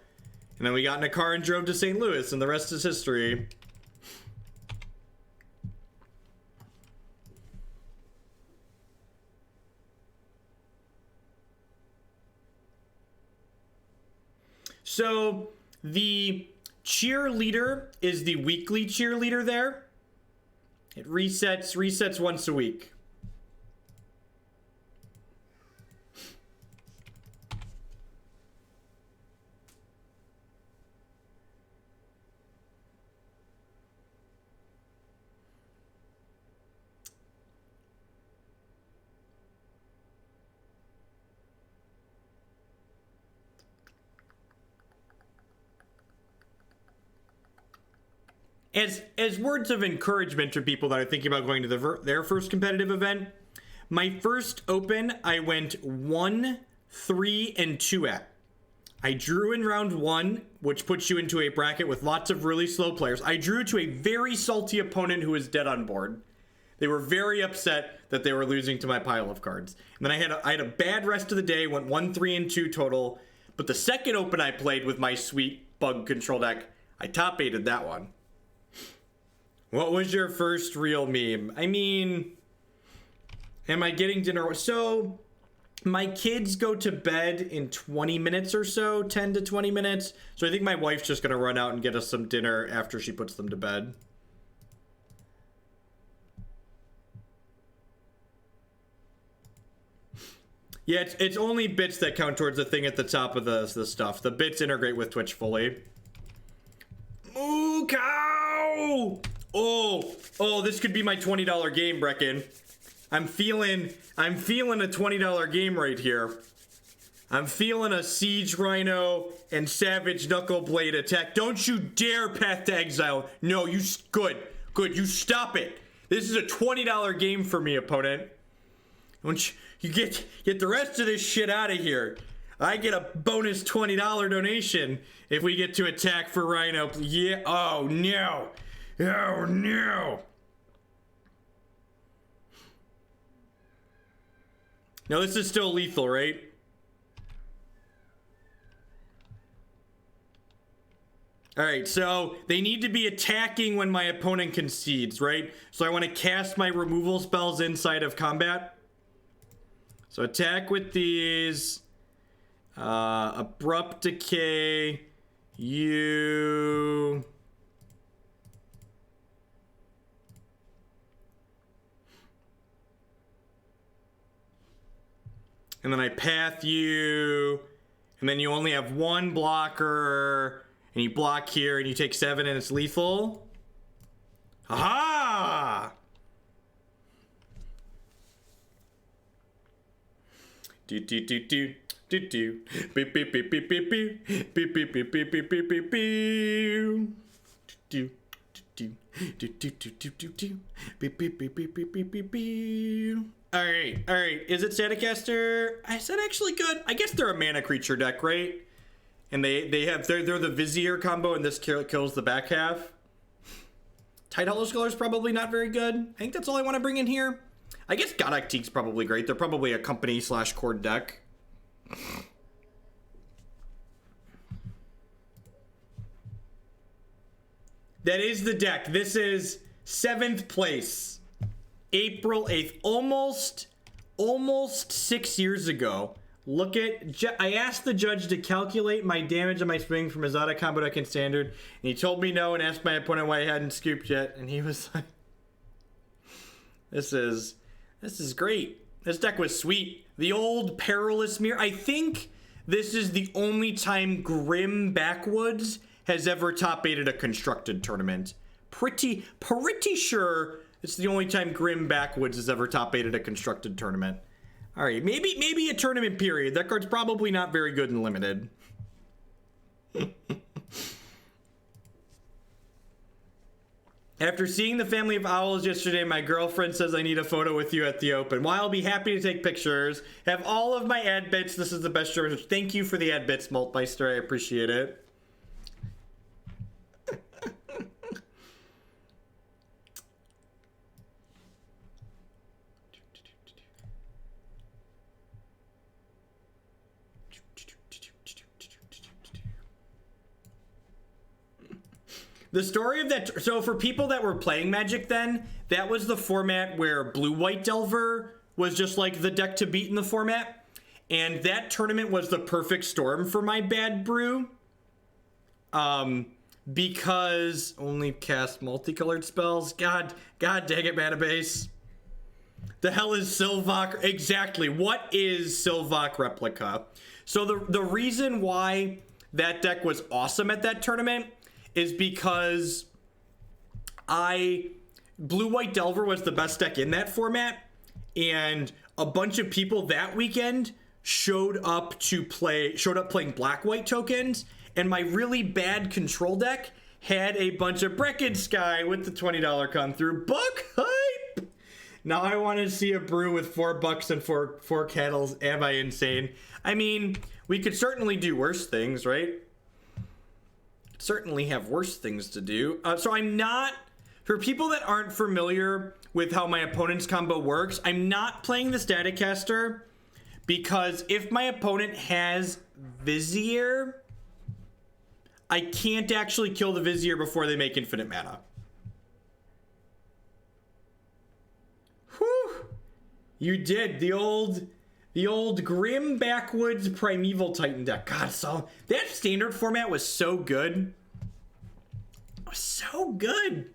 And then we got in a car and drove to St. Louis, and the rest is history. So the cheerleader is the weekly cheerleader there. It resets once a week. As words of encouragement to people that are thinking about going to their first competitive event, my first open, I went 1, 3, and 2 at. I drew in round 1, which puts you into a bracket with lots of really slow players. I drew to a very salty opponent who was dead on board. They were very upset that they were losing to my pile of cards. And then I had a bad rest of the day, went 1, 3, and 2 total. But the second open I played with my sweet bug control deck, I top 8'd that one. What was your first real meme? I mean, am I getting dinner? So, my kids go to bed in 20 minutes or so, 10 to 20 minutes. So I think my wife's just going to run out and get us some dinner after she puts them to bed. Yeah, it's only bits that count towards the thing at the top of the stuff. The bits integrate with Twitch fully. Moo cow! Oh, this could be my $20 game, Brecken. I'm feeling a $20 game right here. I'm feeling a Siege Rhino and Savage Knuckleblade attack. Don't you dare Path to Exile. No, good, you stop it. This is a $20 game for me, opponent. Don't you get the rest of this shit out of here. I get a bonus $20 donation if we get to attack for Rhino. Yeah, oh no. Oh no! Now this is still lethal, right? Alright, so they need to be attacking when my opponent concedes, right? So I want to cast my removal spells inside of combat. So attack with these. Abrupt Decay. You... And then I path you, and then you only have one blocker, and you block here, and you take 7, and it's lethal. Aha! Do do do do do do beep beep beep beep beep beep beep beep beep beep beep beep beep beep beep do do do do do do do do beep beep beep beep beep beep beep beep. All right. Izzet Staticaster. I said actually good. I guess they're a mana creature deck, right? And they're the Vizier combo, and this kills the back half. Tidehollow Sculler is probably not very good. I think that's all I want to bring in here. I guess Gaddock Teeg's probably great. They're probably a company /cord deck. That is the deck. This is 7th place. April 8th. Almost 6 years ago. Look at... I asked the judge to calculate my damage on my swing from his auto combo deck in Standard. And he told me no and asked my opponent why he hadn't scooped yet. And he was like... This is great. This deck was sweet. The old Perilous Mirror. I think this is the only time Grim Backwoods has ever top-8'd a constructed tournament. Pretty sure it's the only time Grim Backwoods has ever top-8'd a constructed tournament. All right, maybe a tournament period. That card's probably not very good in limited. After seeing the Family of Owls yesterday, my girlfriend says I need a photo with you at the open. Well, I'll be happy to take pictures. Have all of my ad bits. This is the best service. Thank you for the ad bits, Maltmeister. I appreciate it. The story of that, so for people that were playing Magic then, that was the format where Blue-White Delver was just like the deck to beat in the format. And that tournament was the perfect storm for my bad brew. Because only cast multicolored spells. God dang it, Mana Base. The hell is Sylvok? Exactly, what is Sylvok Replica? So the reason why that deck was awesome at that tournament is because Blue-White Delver was the best deck in that format, and a bunch of people that weekend showed up playing Black-White tokens, and my really bad control deck had a bunch of Breckened Sky with the $20 come through. Book hype! Now I want to see a brew with $4 and four kettles. Am I insane? I mean, we could certainly do worse things, right? Certainly have worse things to do. So I'm not, for people that aren't familiar with how my opponent's combo works, I'm not playing the Staticaster because if my opponent has Vizier, I can't actually kill the Vizier before they make infinite mana. Whew! You did. The old Grim Backwoods Primeval Titan deck. God, so that Standard format was so good. It was so good.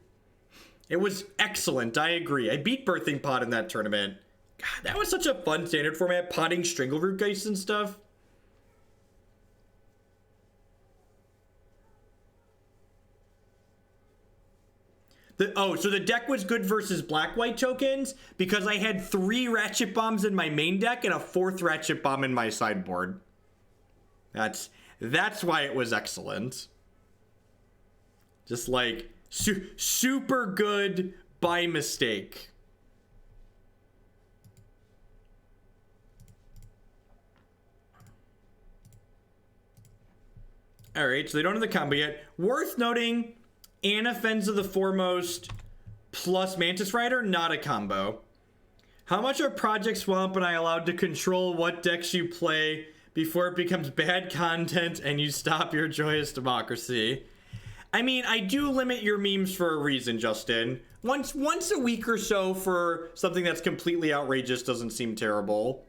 It was excellent. I agree. I beat Birthing Pod in that tournament. God, that was such a fun Standard format. Potting Strangleroot Geist and stuff. So the deck was good versus Black-White tokens because I had 3 Ratchet Bombs in my main deck and a 4th Ratchet Bomb in my sideboard. That's why it was excellent. Just like super good by mistake. All right, so they don't have the combo yet. Worth noting, Anafenza the Foremost plus Mantis Rider, not a combo. How much are Project Swamp and I allowed to control what decks you play before it becomes bad content and you stop your joyous democracy? I mean, I do limit your memes for a reason, Justin. Once a week or so for something that's completely outrageous doesn't seem terrible.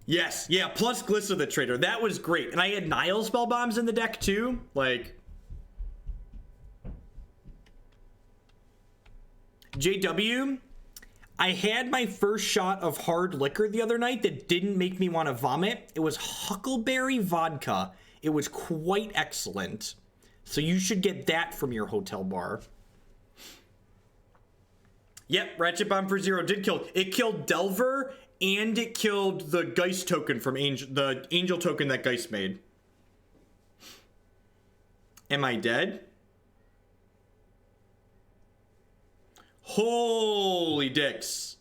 Yes, yeah, plus Glissa the Traitor. That was great. And I had Nile spell bombs in the deck too. Like, JW, I had my first shot of hard liquor the other night that didn't make me want to vomit. It was Huckleberry vodka. It was quite excellent. So you should get that from your hotel bar. Yep, Ratchet Bomb for 0 did kill. It killed Delver and it killed the Geist token from the Angel token that Geist made. Am I dead? Holy dicks.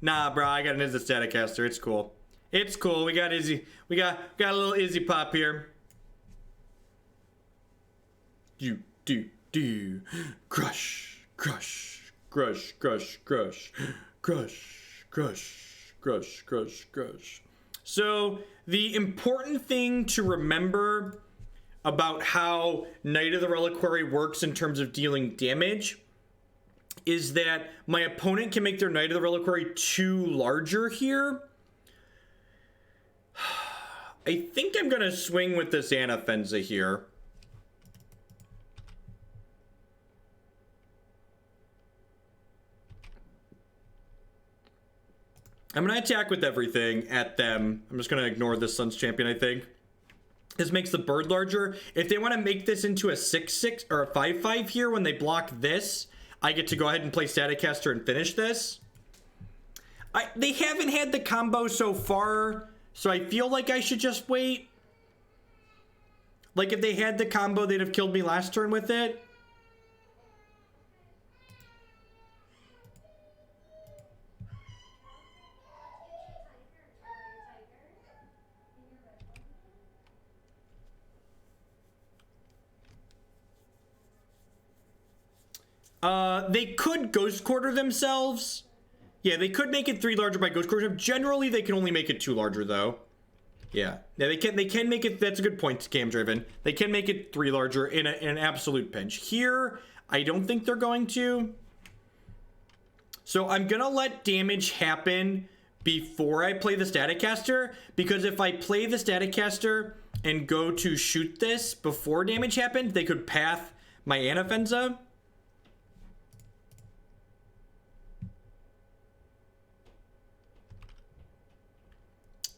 Nah, bro, I got an Izzet Staticaster. It's cool. It's cool. We got Izzy. We got a little Izzy pop here. Do. Crush. Crush. Crush. Crush. Crush. Crush. Crush. Crush, crush, crush. So the important thing to remember about how Knight of the Reliquary works in terms of dealing damage is that my opponent can make their Knight of the Reliquary 2 larger here. I think I'm going to swing with this Anafenza here. I'm going to attack with everything at them. I'm just going to ignore this Sun's Champion, I think. This makes the bird larger. If they want to make this into a 6/6 or a 5/5 here when they block this, I get to go ahead and play Staticaster and finish this. They haven't had the combo so far, so I feel like I should just wait. Like, if they had the combo, they'd have killed me last turn with it. They could Ghost Quarter themselves. Yeah, they could make it 3 larger by Ghost Quarter. Generally, they can only make it 2 larger, though. Yeah, they can make it. That's a good point, Cam Driven. They can make it 3 larger in an absolute pinch. Here, I don't think they're going to. So I'm gonna let damage happen before I play the Staticaster, because if I play the Staticaster and go to shoot this before damage happened, they could path my Anafenza.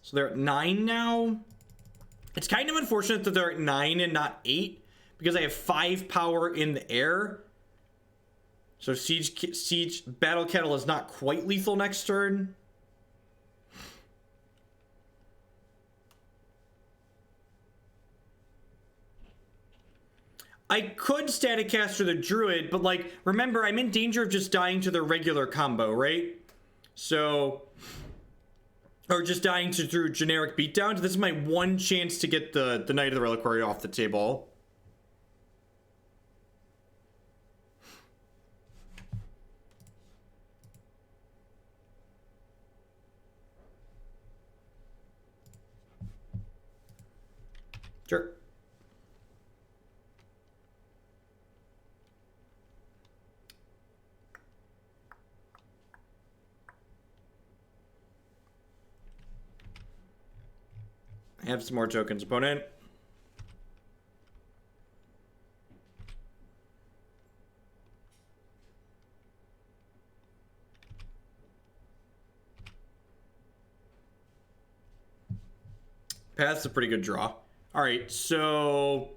So they're at 9 now. It's kind of unfortunate that they're at 9 and not 8, because I have 5 power in the air. So Siege Battle Kettle is not quite lethal next turn. I could Staticaster the Druid, but like, remember, I'm in danger of just dying to the regular combo, right? So... or just dying through generic beatdown. This is my one chance to get the Knight of the Reliquary off the table. Sure. I have some more tokens, opponent. Path's a pretty good draw. All right, so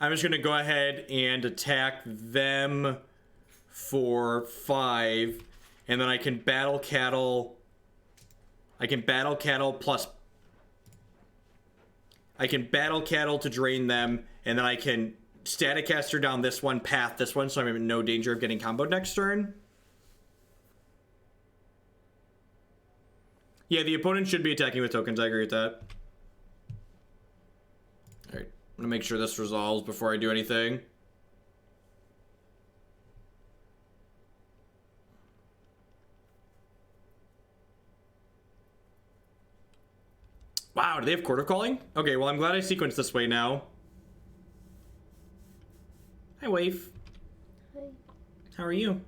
I'm just gonna go ahead and attack them for 5, and then I can Battle Cattle. I can Battle Cattle plus... I can Battle Cattle to drain them, and then I can Staticaster down this one, path this one, so I'm in no danger of getting comboed next turn. Yeah, the opponent should be attacking with tokens. I agree with that. Alright, I'm gonna make sure this resolves before I do anything. Wow, do they have Quarter Calling? Okay, well, I'm glad I sequenced this way now. Hi, Waif. Hi. How are you?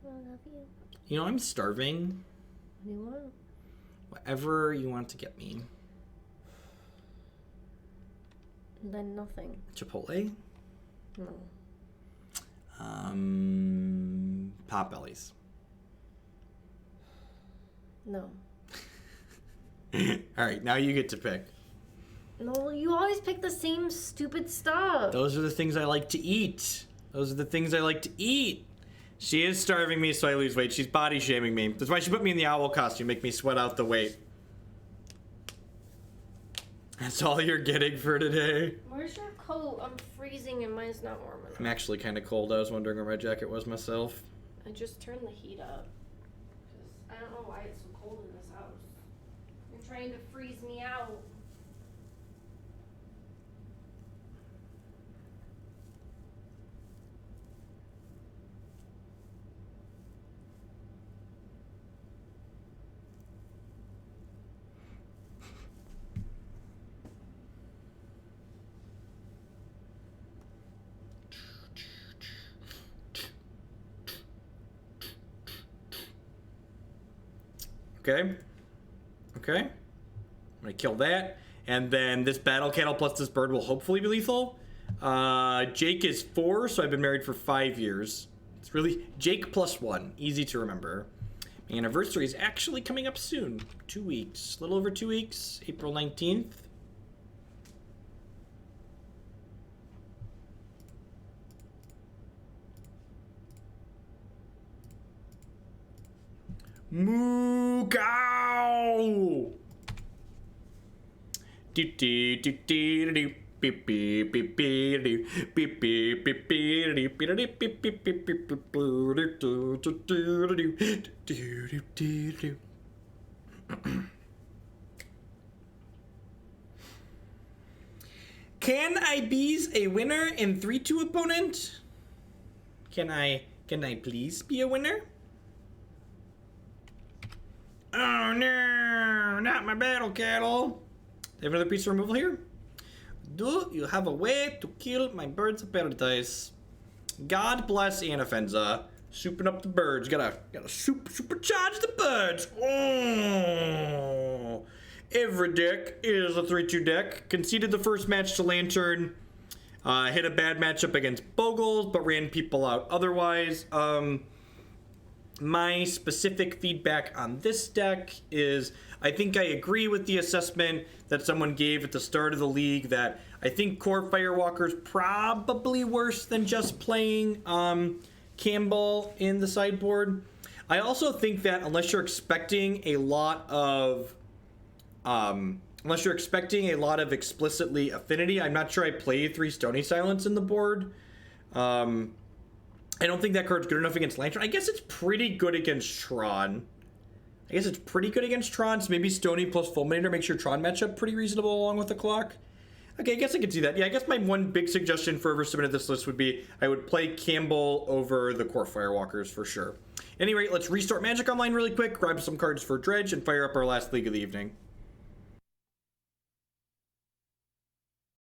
I love you. You know, I'm starving. What do you want? Whatever you want to get me. Then nothing. Chipotle? No. Potbellies. No. Alright, now you get to pick. No, you always pick the same stupid stuff. Those are the things I like to eat. Those are the things I like to eat. She is starving me so I lose weight. She's body shaming me. That's why she put me in the owl costume, make me sweat out the weight. That's all you're getting for today? Where's your coat? I'm freezing and mine's not warm enough. I'm actually kind of cold. I was wondering where my jacket was myself. I just turned the heat up. I don't know why it's so cold in this house. You're trying to freeze me out. Okay. Okay. I'm gonna kill that. And then this Battle Cattle plus this bird will hopefully be lethal. Jake is 4, so I've been married for 5 years. It's really Jake +1. Easy to remember. My anniversary is actually coming up soon. 2 weeks. A little over 2 weeks. April 19th. Moo cow! Do do do do do. Beep beep beep beep beep beep beep beep beep beep beep beep beep. Can I bees a winner in 3-2 opponent? Can I please be a winner? Oh no, not my battle cattle. They have another piece of removal here. Do you have a way to kill my birds of paradise? God bless Anafenza. Souping up the birds. Gotta supercharge the birds. Oh. Every deck is a 3-2 deck. Conceded the first match to Lantern. Hit a bad matchup against Bogles, but ran people out otherwise. My specific feedback on this deck is I think I agree with the assessment that someone gave at the start of the league that I think Kor Firewalker is probably worse than just playing Campbell in the sideboard. I also think that unless you're expecting a lot of explicitly affinity, I'm not sure I play 3 Stony Silence in the board. I don't think that card's good enough against Lantern. I guess it's pretty good against Tron. So maybe Stony plus Fulminator makes your Tron matchup pretty reasonable along with the clock. Okay, I guess I could see that. Yeah, I guess my one big suggestion for whoever submitted this list would be I would play Campbell over the Kor Firewalkers for sure. Anyway, let's restart Magic Online really quick, grab some cards for Dredge, and fire up our last league of the evening.